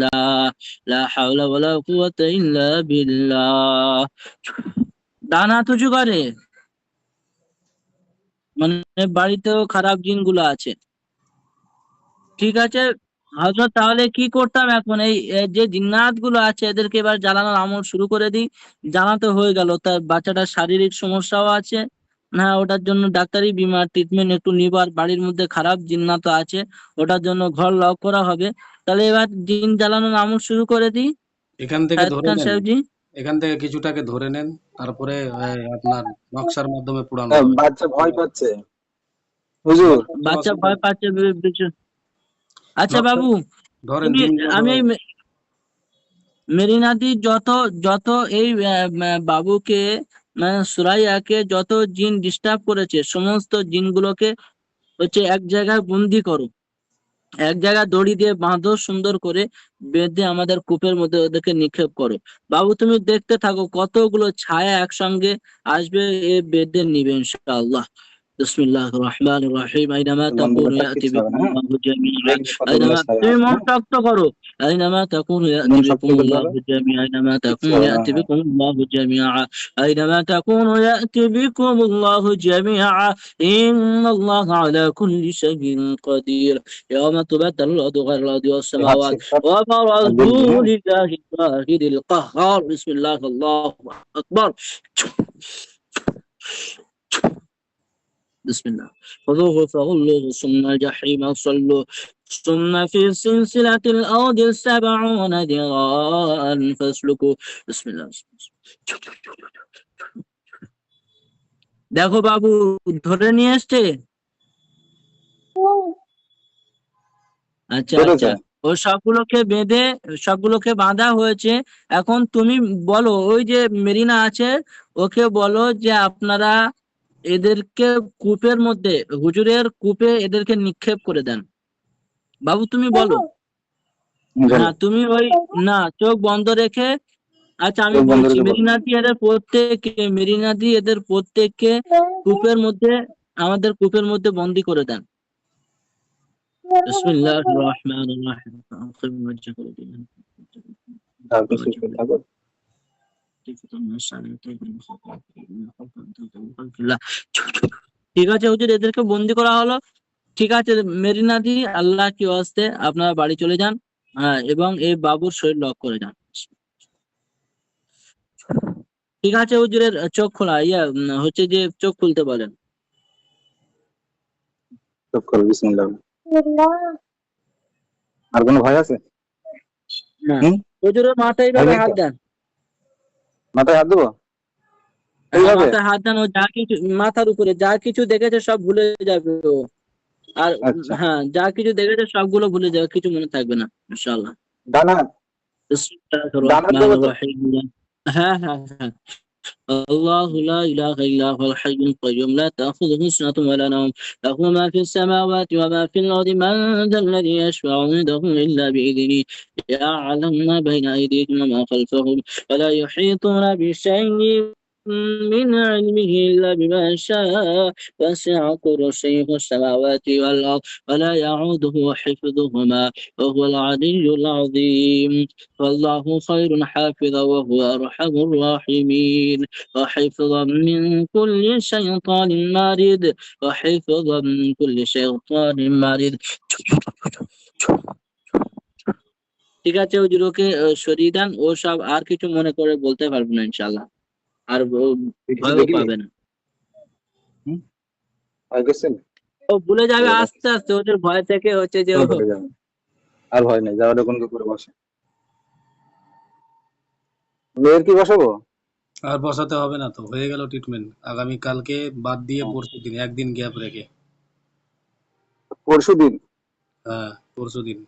লা হাওলা ওয়ালা কুওয়াতা ইল্লা বিল্লাহ। ডান হাত উঁচু করে, মানে বাড়িতেও খারাপ জিনগুলো আছে। ঠিক আছে হযরত, তাহলে কি করতাম এখন? এই যে জিন্নাত গুলো আছে এদেরকে এবার জ্বালানোর আমল শুরু করে দিই। জ্বালাতে হয়ে গেল, তার বাচ্চাটার শারীরিক সমস্যাও আছে, না ওটার জন্য ডাক্তারি বিমার ট্রিটমেন্ট একটু নিবার, বাড়ির মধ্যে খারাপ জিন্নাত আছে, ওটার জন্য ঘর লক করা হবে। তাহলে এবার জিন জ্বালানোর আমল শুরু করে দিই এখান থেকে শাহেদ ধরে খান নেন, সাহেবজি। এখান থেকে কিছুটাকে ধরে নেন, তারপরে আপনার নকশার মাধ্যমে পুরানো হবে। বাচ্চা ভয় পাচ্ছে হুজুর। বাচ্চার কোনো বাচ্চা অসুবিধা ভয় নেই। পাচ্ছে আচ্ছা নকশা বাবু, ধরেন তুমি, জিনগুলো আমি ধরেন। এই মেরিনাদি যত যত এই বাবুকে, মানে সুরাইয়াকে যত জিন ডিস্টার্ব করেছে সমস্ত জিনগুলোকে হচ্ছে এক জায়গায় বন্দি করো, এক জায়গায় দড়ি দিয়ে বাঁধো, সুন্দর করে বেঁধে আমাদের কূপের মধ্যে ওদেরকে নিক্ষেপ করো। বাবু তুমি দেখতে থাকো কতগুলো ছায়া একসঙ্গে আসবে, এ বেঁধে নিবে ইনশাআল্লাহ। বিসমিল্লাহির রহমানির রহিম। আইনামা বন্ধ তাকুনু করে থাক, ইয়াতি কিচ্ছু হবে না। হ্যাঁ, বিকুমুল্লাহু জামিআ। দেখবে কতগুলো আইনামা, ছায়া তুমি আছে। মন হ্যাঁ, শক্ত করো। আইনামা তাকুনু ইয়াতি মন শক্ত করতে হবে, বিকুমুল্লাহু জামিআ। আইনামা কিচ্ছু তাকুনু হবে না। ইয়াতি হ্যাঁ, বিকুমুল্লাহু জামিআ। আইনামা তাকুনু ইয়াতি বিকুমুল্লাহু জামিআ। ইন্নাল্লাহা আলা কুল্লি শাইইন কাদির। يوم تبدل الأرض غير الأرض এই হাত والسماوات শেষ কর আর দেখবি। وبرزوا হ্যাঁ, لله الواحد القهار. بسم الله، الله أكبر. بسم الله. خذوه فغلوه ثم الجحيم صلوا ثم في سلسلة الأرض 70 ذراعا فاسلكوا. بسم الله. দেখো বাবু, ধরে নিয়ে এসছে। আচ্ছা ধরেছে। আচ্ছা, ও সবগুলোকে বেঁধে, সবগুলোকে বাঁধা হয়েছে। এখন তুমি বলো, ওই যে মেরিনা আছে, ওকে বলো যে আপনারা এদেরকে কূপের মধ্যে, হুজুরের কূপে এদেরকে নিক্ষেপ করে দেন। বাবু তুমি বলো। বলো। হ্যাঁ তুমি ওই, না চোখ বন্ধ রেখে, আচ্ছা আমি চোখ বন্ধ বলছি, রেখে বলো। মেরিনাদি এদের প্রত্যেককে কূপের মধ্যে, আমাদের কূপের মধ্যে বন্দি করে দেন। বিসমিল্লাহির রহমানির রহিম। তারপর শেষ করতে থাকো। ঠিক আছে হুজুর, এদেরকে বন্দি করা হলো। ঠিক আছে মেরিনাদি, আল্লাহ কি ওয়াস্তে আপনারা বাড়ি চলে যান। হ্যাঁ, এবং এই বাবুর শরীর লক করে যান। ঠিক আছে হুজুরের চোখ খোলা, হচ্ছে যে চোখ খুলতে বলেন। চোখ করো, বিসমিল্লাহ। আর কোনো ভয় আছে? না, হুম, হুজুরের মাথায় ভয় এইভাবে নেই হাত তো? দেন। মাথায় হাত দেবো হ্যাঁ এইভাবে? মাথায় হাত দেন, ও যা কিছু মাথার উপরে যা কিছু দেখেছে সব ভুলে যাবে ও। আর আচ্ছা, হ্যাঁ, যা কিছু দেখেছে সবগুলো ভুলে যাবে, কিছু মনে থাকবে না ইনশাআল্লাহ। ডান হাত, বিসমিল্লাহির ডান হাত দেবো রহমানির তো? রহিম। হ্যাঁ হ্যাঁ হ্যাঁ। الله لا إله إلا هو الحي القيوم لا تأخذه سنة ولا نوم له ما في السماوات وما في الأرض من ذا الذي يشفع عنده إلا بإذنه يعلم ما بين أيديهم وما خلفهم ولا يحيطون بشيء من علمه إلا بما شاء وسع كرسيه السماوات والأرض ولا يعوده حفظهما وهو العلي العظيم. والله خير حافظا وهو أرحم الراحمين. وحفظا من كل شيطان مارد وحفظا من كل شيطان مارد. ঠিক আছে হুজুর, ওকে সরিয়ে দেন, ও সব আর কিছু মনে করে বলতে পারবে না ইনশাআল্লাহ, আর ও কিছু ভয়ও দেখলি? পাবে না। হুম, ভয় করছেন? ও ভুলে যাবে এবার আস্তে আস্তে, ওদের ভয় থেকে হচ্ছে যে সব ভুলে যাবে। আর ভয় নেই, যাওয়া দোকান করে বসে। মেয়ের কি বসাবো? আর বসাতে হবে না তো, হয়ে গেল ট্রিটমেন্ট। আগামী কালকে বাদ দিয়ে হ্যাঁ, পরশু দিন, একদিন গ্যাপ রেখে। পরশু দিন। হ্যাঁ, পরশু দিন।